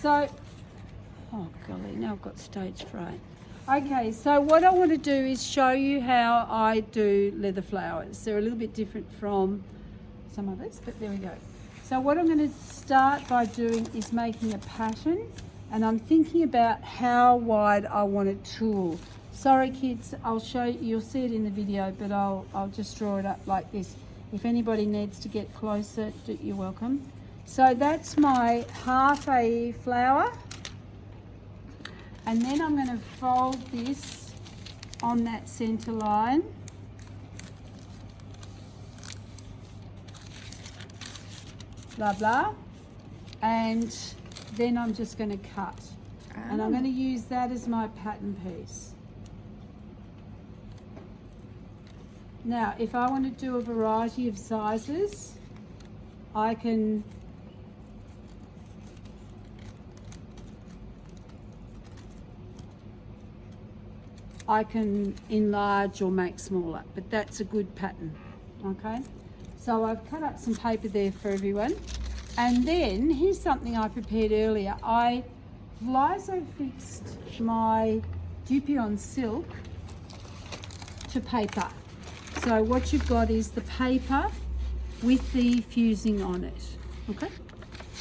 So, oh golly, now I've got stage fright. Okay, so what I want to do is show you how I do leather flowers. They're a little bit different from some others, but there we go. So what I'm going to start by doing is making a pattern, and I'm thinking about how wide I want to tool. Sorry kids, I'll show you, you'll see it in the video, but I'll just draw it up like this. If anybody needs to get closer, you're welcome. So that's my half a flower. And then I'm going to fold this on that center line. Blah, blah. And then I'm just going to cut. And I'm going to use that as my pattern piece. Now, if I want to do a variety of sizes, I can enlarge or make smaller, but that's a good pattern. Okay, so I've cut up some paper there for everyone, and then here's something I prepared earlier. I Lizo fixed my Dupion silk to paper. So what you've got is the paper with the fusing on it. Okay,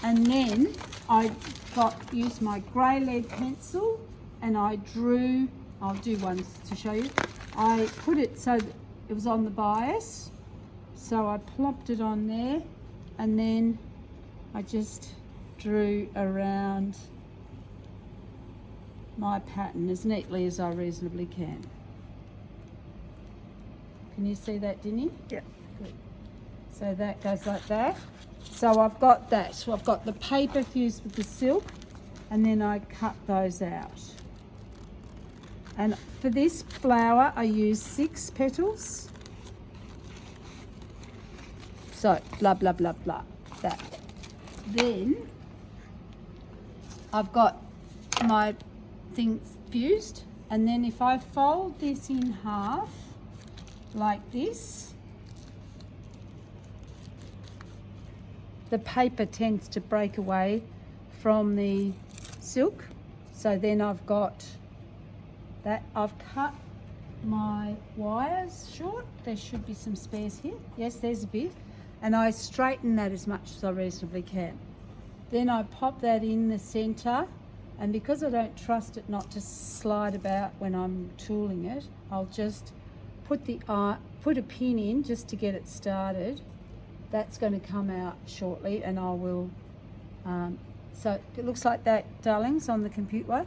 and then I used my grey lead pencil and I drew. I'll do one to show you. I put it so that it was on the bias. So I plopped it on there, and then I just drew around my pattern as neatly as I reasonably can. Can you see that, Dinny? Yeah. Good. So that goes like that. So I've got that. So I've got the paper fused with the silk, and then I cut those out. And for this flower, I use 6 petals. So, blah, blah, blah, blah, that. Then, I've got my thing fused. And then if I fold this in half, like this, the paper tends to break away from the silk. So then I've got that. I've cut my wires short. There should be some spares here. Yes, there's a bit. And I straighten that as much as I reasonably can. Then I pop that in the center, and because I don't trust it not to slide about when I'm tooling it, I'll just put a pin in just to get it started. That's going to come out shortly, and I will so it looks like that, darlings, on the computer.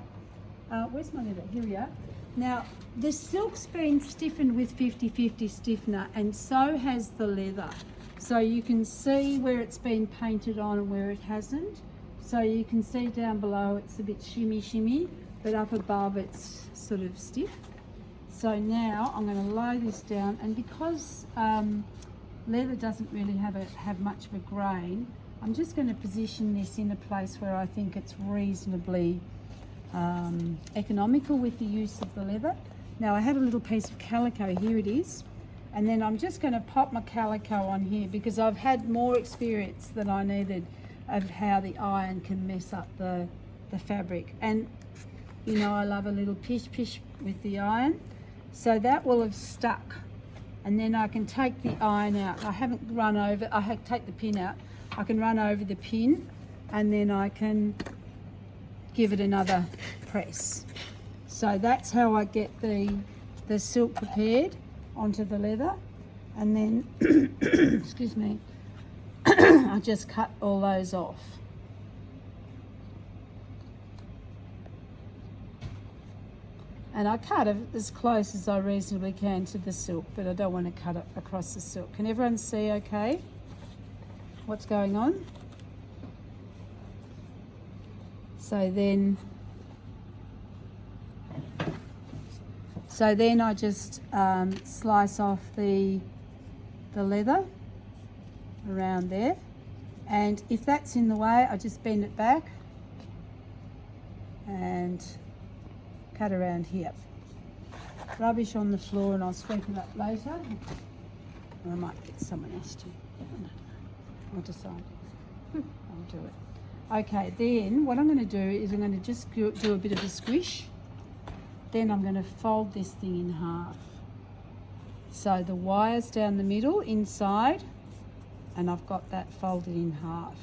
Where's my leather? Here we are. Now, the silk's been stiffened with 50-50 stiffener, and so has the leather. So you can see where it's been painted on and where it hasn't. So you can see down below it's a bit shimmy, but up above it's sort of stiff. So now I'm going to lay this down, and because leather doesn't really have much of a grain, I'm just going to position this in a place where I think it's reasonably economical with the use of the leather. Now I had a little piece of calico, here it is, and then I'm just going to pop my calico on here because I've had more experience than I needed of how the iron can mess up the fabric. And you know, I love a little pish with the iron, so that will have stuck, and then I can take the iron out. I haven't run over, I have to take the pin out. I can run over the pin, and then I can give it another press. So that's how I get the silk prepared onto the leather, and then excuse me, I just cut all those off. And I cut it as close as I reasonably can to the silk, but I don't want to cut it across the silk. Can everyone see okay what's going on? So then I just slice off the leather around there, and if that's in the way, I just bend it back and cut around here. Rubbish on the floor, and I'll sweep it up later. Or I might get someone else to. I'll decide. I'll do it. Okay, then what I'm going to do is I'm going to just do a bit of a squish. Then I'm going to fold this thing in half. So the wire's down the middle inside, and I've got that folded in half.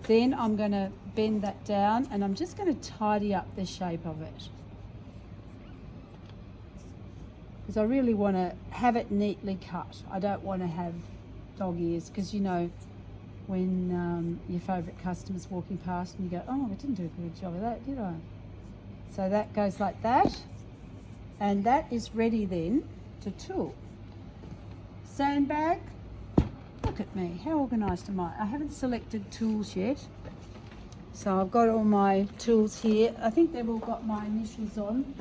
Then I'm going to bend that down, and I'm just going to tidy up the shape of it, because I really want to have it neatly cut. I don't want to have dog ears, because you know when your favourite customer's walking past and you go, oh, I didn't do a good job of that, did I? So that goes like that, and that is ready then to tool. Sandbag, look at me, how organised am I? I haven't selected tools yet. So I've got all my tools here. I think they've all got my initials on.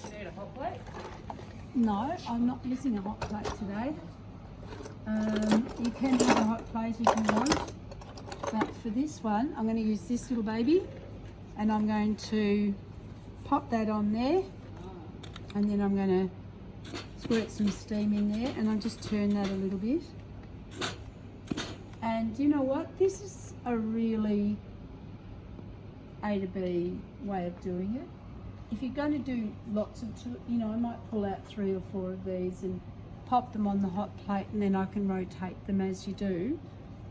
You need a hot plate? No, I'm not using a hot plate today. You can have a hot plate if you want, but for this one I'm going to use this little baby, and I'm going to pop that on there, and then I'm going to squirt some steam in there, and I'll just turn that a little bit. And you know what, this is a really A to B way of doing it. If you're going to do lots of, you know, I might pull out 3 or 4 of these and pop them on the hot plate, and then I can rotate them as you do.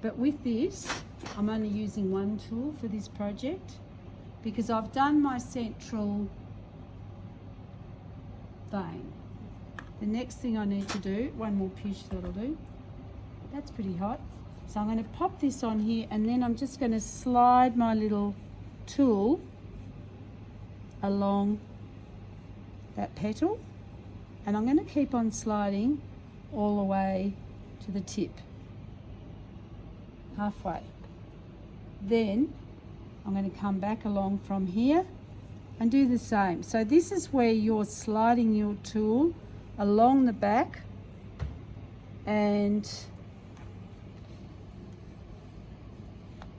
But with this, I'm only using one tool for this project, because I've done my central vein. The next thing I need to do, one more push that'll do. That's pretty hot. So I'm going to pop this on here, and then I'm just going to slide my little tool along that petal, and I'm going to keep on sliding all the way to the tip, halfway. Then I'm going to come back along from here and do the same. So this is where you're sliding your tool along the back, and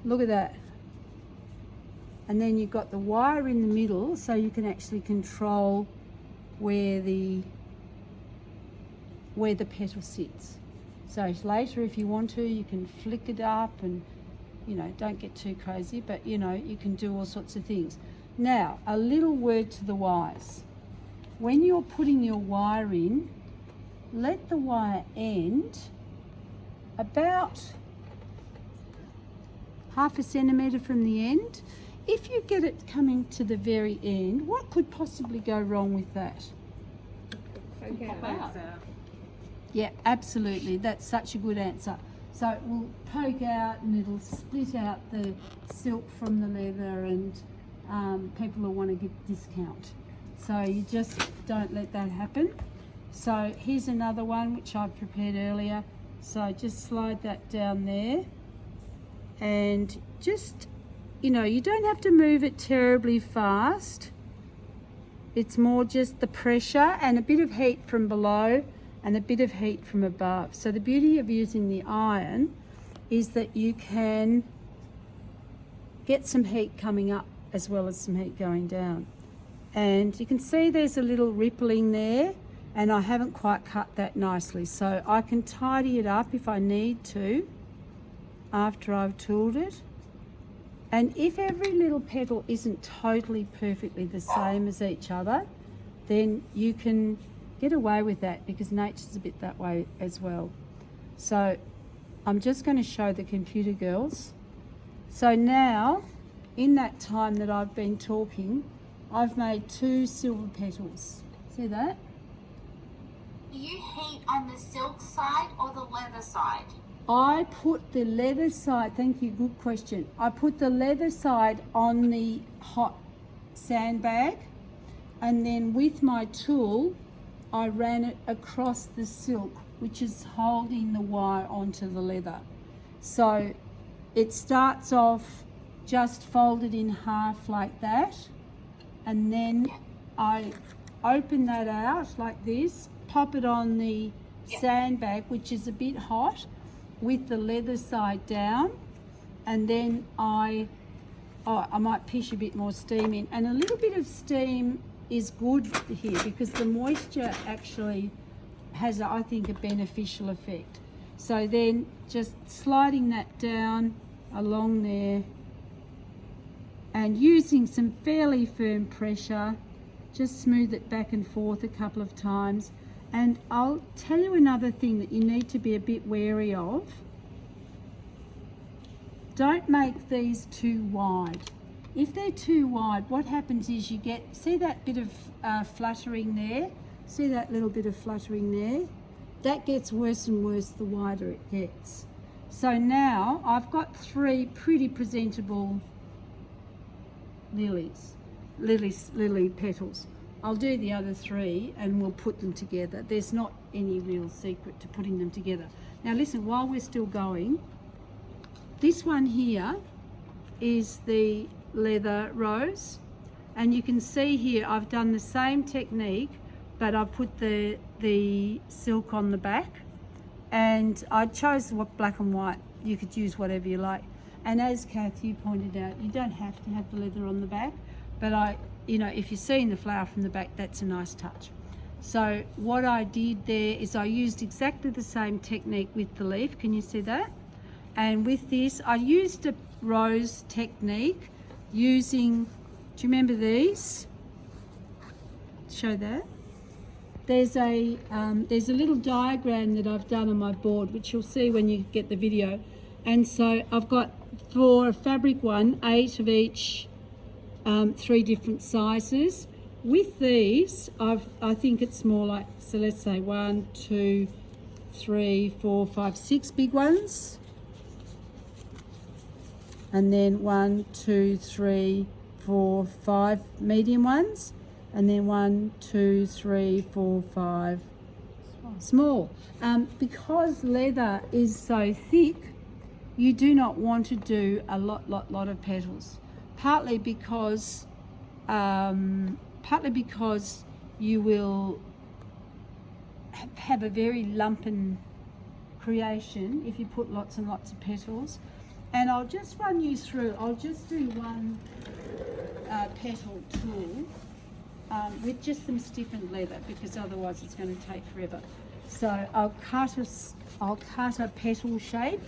look at that. And then you've got the wire in the middle, so you can actually control where the petal sits. So later, if you want to, you can flick it up, and you know, don't get too crazy, but you know, you can do all sorts of things. Now, a little word to the wires. When you're putting your wire in, let the wire end about 1/2 centimetre from the end. If you get it coming to the very end, what could possibly go wrong with that? Okay. Yeah, absolutely. That's such a good answer. So it will poke out, and it'll split out the silk from the leather, and people will want to get discount. So you just don't let that happen. So here's another one which I've prepared earlier. So just slide that down there, and just, you know, you don't have to move it terribly fast. It's more just the pressure and a bit of heat from below and a bit of heat from above. So the beauty of using the iron is that you can get some heat coming up as well as some heat going down. And you can see there's a little rippling there, and I haven't quite cut that nicely. So I can tidy it up if I need to after I've tooled it. And if every little petal isn't totally perfectly the same as each other, then you can get away with that, because nature's a bit that way as well. So I'm just going to show the computer girls. So now, in that time that I've been talking, I've made 2 silver petals. See that? Do you heat on the silk side or the leather side? I put the leather side, thank you, good question. I put the leather side on the hot sandbag, and then with my tool, I ran it across the silk, which is holding the wire onto the leather. So it starts off just folded in half like that, and then I open that out like this, pop it on the sandbag, which is a bit hot, with the leather side down, and then I might push a bit more steam in, and a little bit of steam is good here because the moisture actually has, I think, a beneficial effect. So then just sliding that down along there and using some fairly firm pressure, just smooth it back and forth a couple of times. And I'll tell you another thing that you need to be a bit wary of. Don't make these too wide. If they're too wide, what happens is you get, see that bit of fluttering there? See that little bit of fluttering there? That gets worse and worse the wider it gets. So now I've got 3 pretty presentable lily petals. I'll do the other 3 and we'll put them together. There's not any real secret to putting them together. Now listen, while we're still going, this one here is the leather rose, and you can see here I've done the same technique, but I've put the silk on the back, and I chose black and white. You could use whatever you like. And as Kath, you pointed out, you don't have to have the leather on the back, but you know, if you're seeing the flower from the back, that's a nice touch. So what I did there is I used exactly the same technique with the leaf. Can you see that? And with this, I used a rose technique using, do you remember these? Show that. There's a little diagram that I've done on my board, which you'll see when you get the video. And so I've got, for a fabric one, 8 of each, 3 different sizes. With these, I think it's more like, so let's say 1, 2, 3, 4, 5, 6 big ones. And then 1, 2, 3, 4, 5 medium ones. And then 1, 2, 3, 4, 5 small. Because leather is so thick, you do not want to do a lot of petals. Partly because you will have a very lumpen creation if you put lots and lots of petals. And I'll just run you through, I'll just do one petal tool with just some stiffened leather, because otherwise it's going to take forever. So I'll cut a petal shape,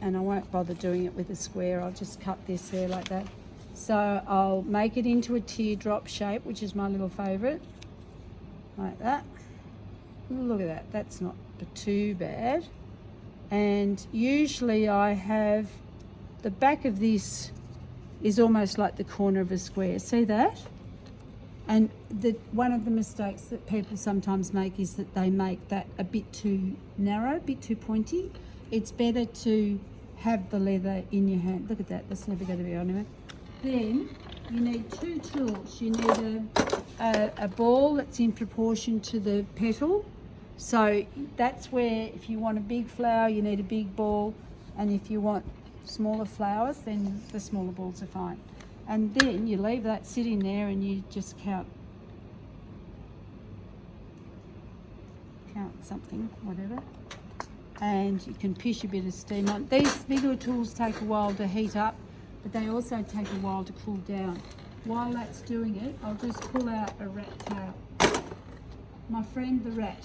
and I won't bother doing it with a square. I'll just cut this there like that. So I'll make it into a teardrop shape, which is my little favourite, like that. Look at that, that's not too bad. And usually I have, the back of this is almost like the corner of a square. See that? And one of the mistakes that people sometimes make is that they make that a bit too narrow, a bit too pointy. It's better to have the leather in your hand. Look at that, that's never going to be on anyway. Then you need 2 tools. You need a ball that's in proportion to the petal. So that's where, if you want a big flower, you need a big ball, and if you want smaller flowers, then the smaller balls are fine. And then you leave that sitting there and you just count something, whatever, and you can pish a bit of steam on. These bigger tools take a while to heat up, but they also take a while to cool down. While that's doing it, I'll just pull out a rat tail. My friend the rat.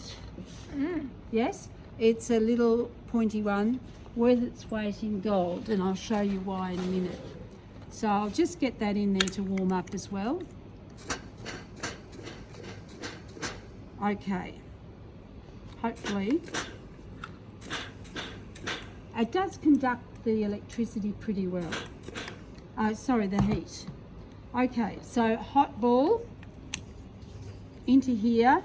Yes, it's a little pointy one, worth its weight in gold, and I'll show you why in a minute. So I'll just get that in there to warm up as well. Okay, hopefully it does conduct the electricity pretty well. Sorry, the heat. Okay, so hot ball into here.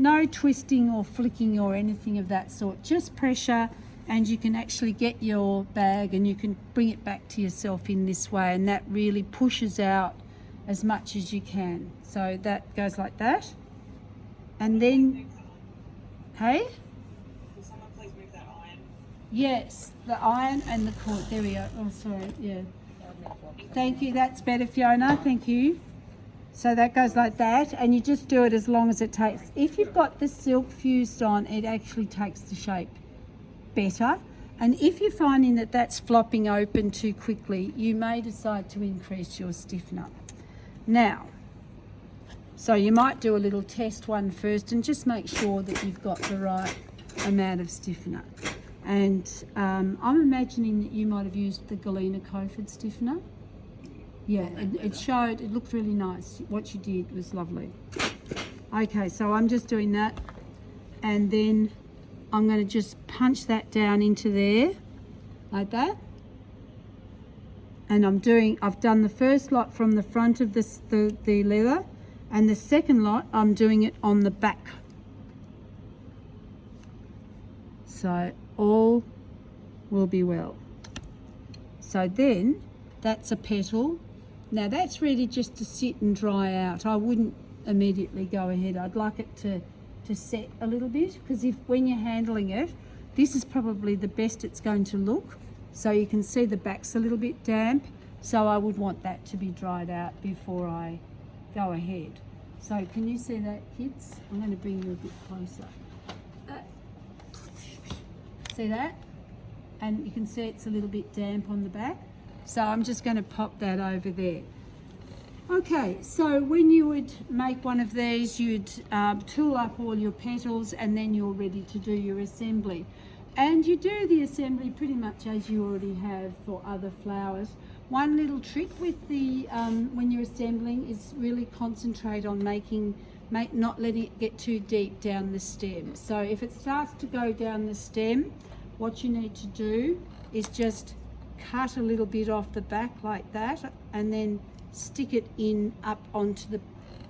No twisting or flicking or anything of that sort, just pressure, and you can actually get your bag and you can bring it back to yourself in this way, and that really pushes out as much as you can. So that goes like that. And then, hey? Can someone please move that iron? Yes, the iron and the cord. There we go. Oh, sorry, yeah. Thank you, that's better, Fiona, thank you. So that goes like that, and you just do it as long as it takes. If you've got the silk fused on, it actually takes the shape better. And if you're finding that that's flopping open too quickly, you may decide to increase your stiffener. Now, so you might do a little test one first and just make sure that you've got the right amount of stiffener. And I'm imagining that you might have used the Galena Kofod stiffener. Yeah, it showed, it looked really nice. What you did was lovely. Okay, so I'm just doing that, and then I'm going to just punch that down into there, like that. And I've done the first lot from the front of the leather, and the second lot I'm doing it on the back. So all will be well. So then that's a petal. Now that's ready just to sit and dry out. I wouldn't immediately go ahead. I'd like it to set a little bit, because when you're handling it, this is probably the best it's going to look. So you can see the back's a little bit damp, so I would want that to be dried out before I go ahead. So can you see that, kids? I'm going to bring you a bit closer. See that? And you can see it's a little bit damp on the back. So I'm just going to pop that over there. Okay, so when you would make one of these, you'd tool up all your petals, and then you're ready to do your assembly. And you do the assembly pretty much as you already have for other flowers. One little trick with the when you're assembling is really concentrate on not letting it get too deep down the stem. So if it starts to go down the stem, what you need to do is just cut a little bit off the back like that, and then stick it in up onto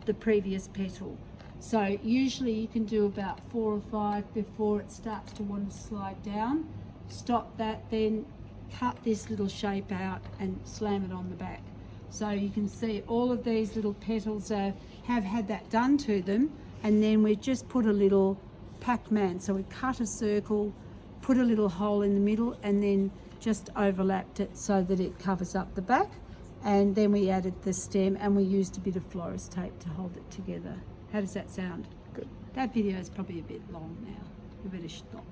the previous petal. So usually you can do about 4 or 5 before it starts to want to slide down. Stop that, then cut this little shape out and slam it on the back. So you can see all of these little petals have had that done to them, and then we've just put a little Pac-Man. So we cut a circle, put a little hole in the middle, and then just overlapped it so that it covers up the back. And then we added the stem, and we used a bit of florist tape to hold it together. How does that sound? Good. That video is probably a bit long now. We better stop.